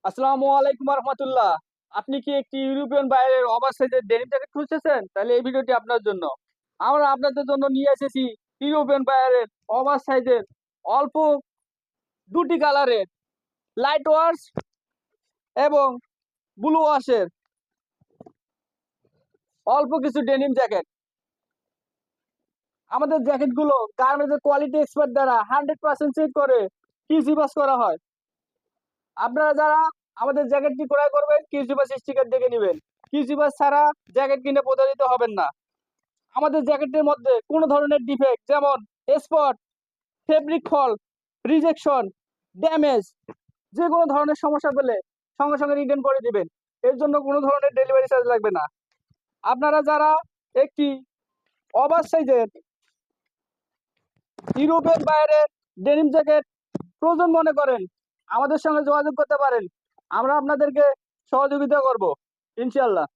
আসসালামু আলাইকুম রহমতুল্লাহ। আপনি কি একটি ইউরোপিয়ান বাইরের ওভারসাইজের ডেনিম জ্যাকেট খুঁজতেছেন? তাহলে এই ভিডিওটি আপনার জন্য। আমরা আপনাদের জন্য নিয়ে এসেছি ইউরোপিয়ান বাইরের ওভারসাইজের অল্প দুটি কালারের লাইট ওয়াশ এবং ব্লু ওয়াশের অল্প কিছু ডেনিম জ্যাকেট। আমাদের জ্যাকেটগুলো গার্মেন্টসের কোয়ালিটি এক্সপার্ট দ্বারা 100% চেক করে কিউসি পাস করা হয়। আপনারা যারা আমাদের জ্যাকেটটি ক্রয় করবেন কিউসি পাস স্টিকার দেখে নেবেন। কিউসি পাস ছাড়া জ্যাকেট কিনে প্রতারিত হবেন না। আমাদের জ্যাকেটের মধ্যে কোনো ধরনের ডিফেক্ট যেমন স্পট, ফেব্রিক ফল, রিজেকশন, ড্যামেজ, যে কোনো ধরনের সমস্যা পেলে সঙ্গে সঙ্গে রিটার্ন করে দিবেন। এর জন্য কোনো ধরনের ডেলিভারি চার্জ লাগবে না। আপনারা যারা একটি ওভার সাইজের ইউরোপের বাইরের ডেনিম জ্যাকেট প্রয়োজন মনে করেন আমাদের সঙ্গে যোগাযোগ করতে পারেন। আমরা আপনাদেরকে সহযোগিতা করব ইনশাল্লাহ।